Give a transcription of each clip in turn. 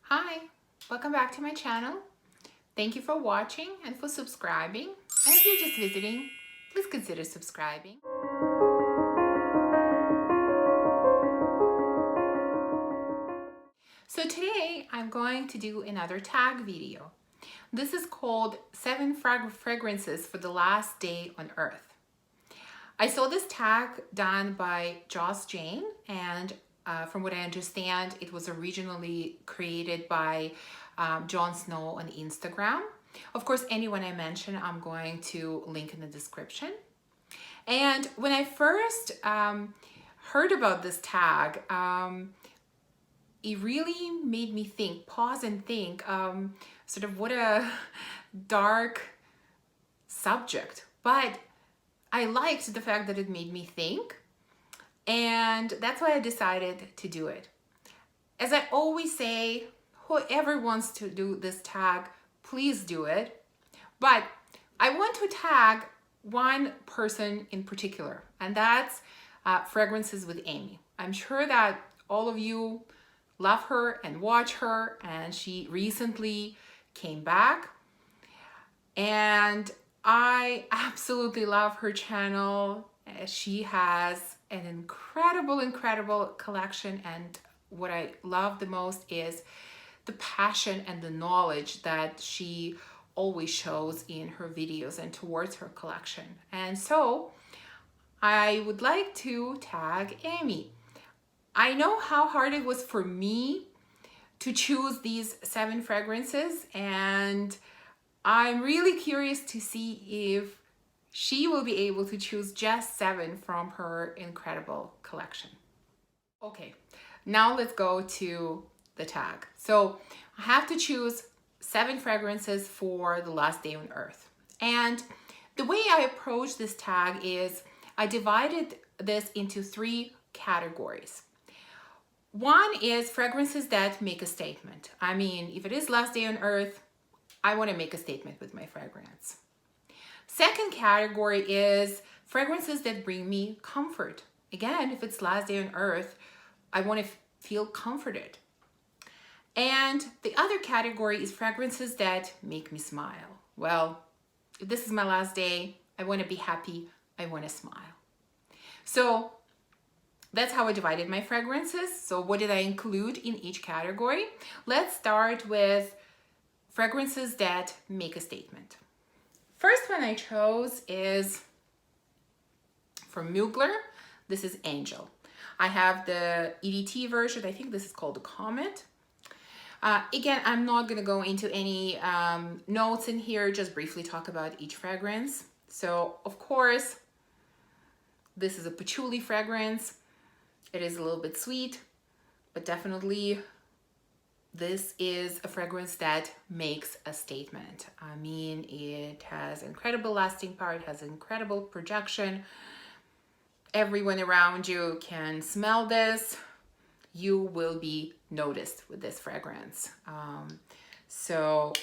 Hi, welcome back to my channel. Thank you for watching and for subscribing. And if you're just visiting, please consider subscribing. So today I'm going to do another tag video. This is called 7 Fragrances for the Last Day on Earth. I saw this tag done by Joss Jane, and from what I understand, it was originally created by Jon Snow on Instagram. Of course, anyone I mention, I'm going to link in the description. And when I first heard about this tag, it really made me think, pause and think, sort of what a dark subject. But I liked the fact that it made me think, and that's why I decided to do it. As I always say, whoever wants to do this tag, please do it. But I want to tag one person in particular, and that's Fragrances with Amy. I'm sure that all of you love her and watch her, and she recently came back, and I absolutely love her channel. She has an incredible collection, and what I love the most is the passion and the knowledge that she always shows in her videos and towards her collection. And so I would like to tag Amy. I know how hard it was for me to choose these 7 fragrances, and I'm really curious to see if she will be able to choose just 7 from her incredible collection. Okay, now let's go to the tag. So I have to choose 7 fragrances for the last day on Earth. And the way I approach this tag is I divided this into 3 categories. One is fragrances that make a statement. I mean, if it is last day on Earth, I want to make a statement with my fragrance. Second category is fragrances that bring me comfort. Again, if it's last day on Earth, I want to feel comforted. And the other category is fragrances that make me smile. Well, if this is my last day, I want to be happy, I want to smile. So that's how I divided my fragrances. So what did I include in each category? Let's start with fragrances that make a statement. First one I chose is from Mugler. This is Angel. I have the EDT version. I think this is called the Comet. Again, I'm not going to go into any notes in here, just briefly talk about each fragrance. So, of course, this is a patchouli fragrance. It is a little bit sweet, but definitely this is a fragrance that makes a statement. I mean, it has incredible lasting power, it has incredible projection. Everyone around you can smell this. You will be noticed with this fragrance. So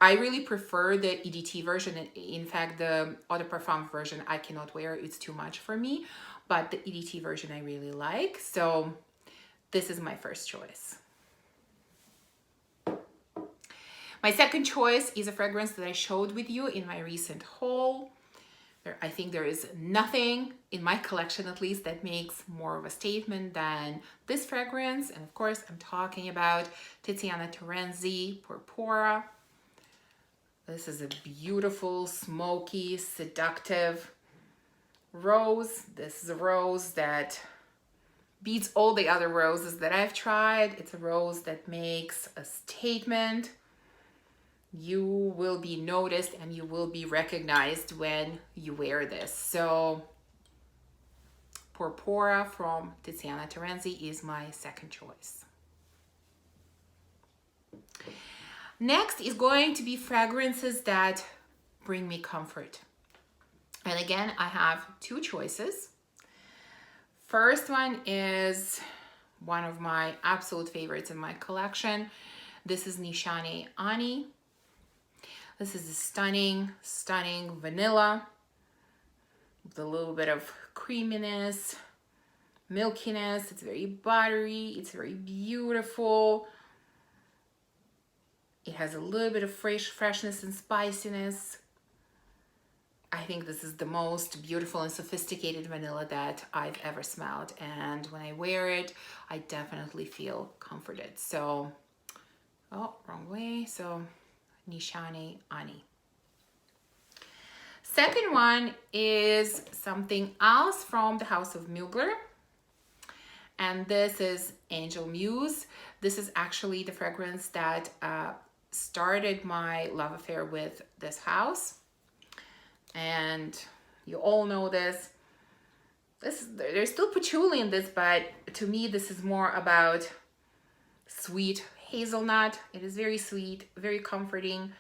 I really prefer the EDT version. In fact, the Eau de Parfum version I cannot wear, it's too much for me, but the EDT version I really like. So this is my first choice. My second choice is a fragrance that I showed with you in my recent haul. I think there is nothing in my collection, at least, that makes more of a statement than this fragrance. And of course, I'm talking about Tiziana Terenzi Purpura. This is a beautiful, smoky, seductive rose. This is a rose that beats all the other roses that I've tried. It's a rose that makes a statement. You will be noticed and you will be recognized when you wear this. So Purpura from Tiziana Terenzi is my second choice. Next is going to be fragrances that bring me comfort. And again, I have 2 choices. First one is one of my absolute favorites in my collection. This is Nishane Ani. This is a stunning vanilla with a little bit of creaminess, milkiness. It's very buttery. It's very beautiful. It has a little bit of freshness and spiciness. I think this is the most beautiful and sophisticated vanilla that I've ever smelled. And when I wear it, I definitely feel comforted. So, oh, wrong way. So, Nishane Ani. Second one is something else from the house of Mugler. And this is Angel Muse. This is actually the fragrance that started my love affair with this house. And you all know this. There's still patchouli in this, but to me this is more about sweet hazelnut. It is very sweet, very comforting,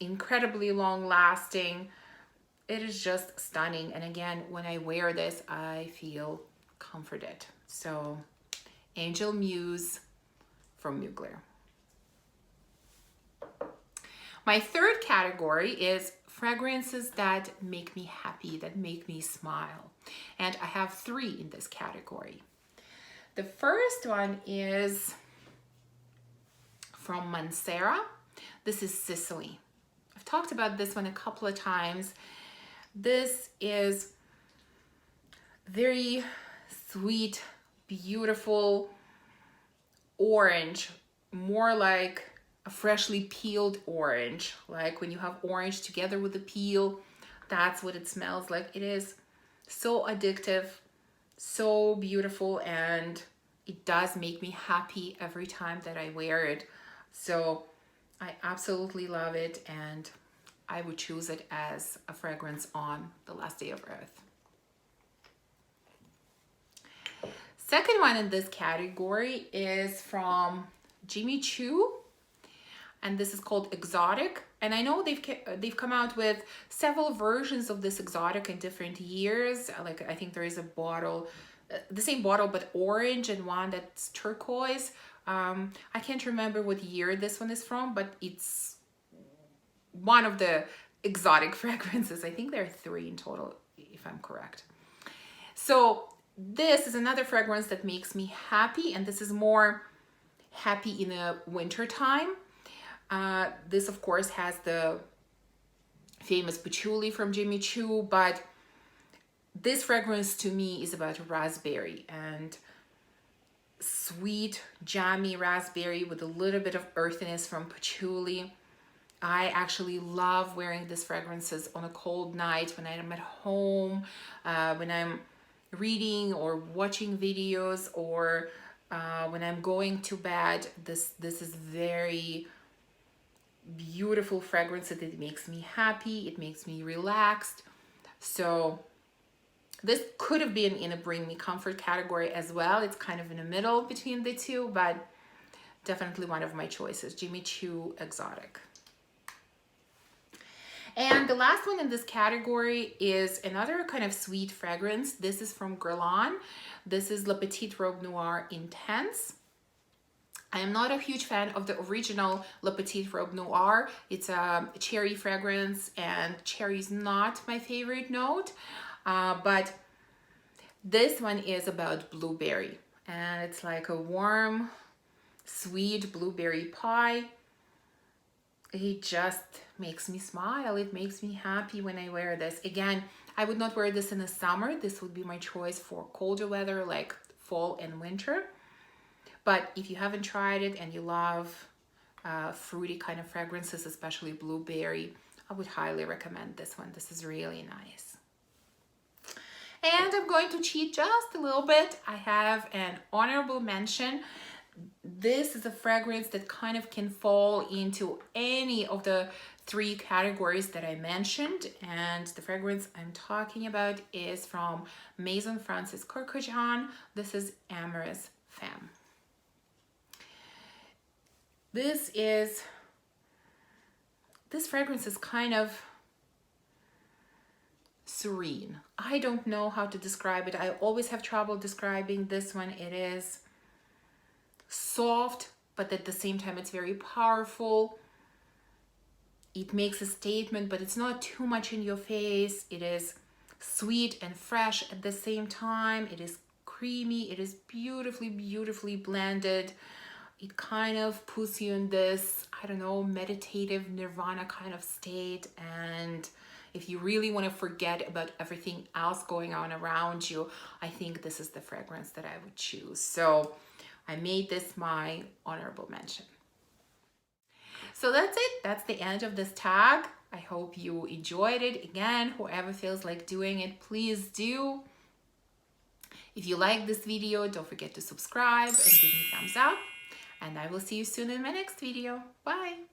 incredibly long lasting. It is just stunning. And again, when I wear this, I feel comforted. So Angel Muse from Mugler. My third category is fragrances that make me happy, that make me smile. And I have 3 in this category. The first one is from Mancera. This is Sicily. I've talked about this one a couple of times. This is very sweet, beautiful orange, more like a freshly peeled orange. Like when you have orange together with the peel, that's what it smells like. It is so addictive, so beautiful, and it does make me happy every time that I wear it. So I absolutely love it, and I would choose it as a fragrance on the last day of Earth. Second one in this category is from Jimmy Choo, and this is called Exotic. And I know they've come out with several versions of this Exotic in different years. Like I think there is a bottle, the same bottle but orange, and one that's turquoise. I can't remember what year this one is from, but it's one of the exotic fragrances. I think there are 3 in total, if I'm correct. So this is another fragrance that makes me happy, and this is more happy in the winter time. This of course has the famous patchouli from Jimmy Choo, but this fragrance to me is about raspberry, and sweet, jammy raspberry with a little bit of earthiness from patchouli. I actually love wearing these fragrances on a cold night when I'm at home, when I'm reading or watching videos, or when I'm going to bed. This is very beautiful fragrance that it makes me happy, it makes me relaxed. So this could have been in a bring me comfort category as well. It's kind of in the middle between the 2, but definitely one of my choices. Jimmy Choo Exotic. And the last one in this category is another kind of sweet fragrance. This is from Guerlain. This is Le Petit Robe Noir Intense. I am not a huge fan of the original Le Petit Robe Noir. It's a cherry fragrance, and cherry is not my favorite note. But this one is about blueberry, and it's like a warm, sweet blueberry pie. It just makes me smile. It makes me happy when I wear this. Again, I would not wear this in the summer. This would be my choice for colder weather like fall and winter. But if you haven't tried it and you love fruity kind of fragrances, especially blueberry, I would highly recommend this one. This is really nice. And I'm going to cheat just a little bit. I have an honorable mention. This is a fragrance that kind of can fall into any of the 3 categories that I mentioned. And the fragrance I'm talking about is from Maison Francis Kurkdjian. This is Amorous Femme. This fragrance is kind of serene. I don't know how to describe it. I always have trouble describing this one. It is soft, but at the same time it's very powerful. It makes a statement, but it's not too much in your face. It is sweet and fresh at the same time. It is creamy. It is beautifully, beautifully blended. It kind of puts you in this, I don't know, meditative nirvana kind of state. And if you really want to forget about everything else going on around you, I think this is the fragrance that I would choose. So I made this my honorable mention. So that's it. That's the end of this tag. I hope you enjoyed it. Again, whoever feels like doing it, please do. If you like this video, don't forget to subscribe and give me a thumbs up. And I will see you soon in my next video. Bye.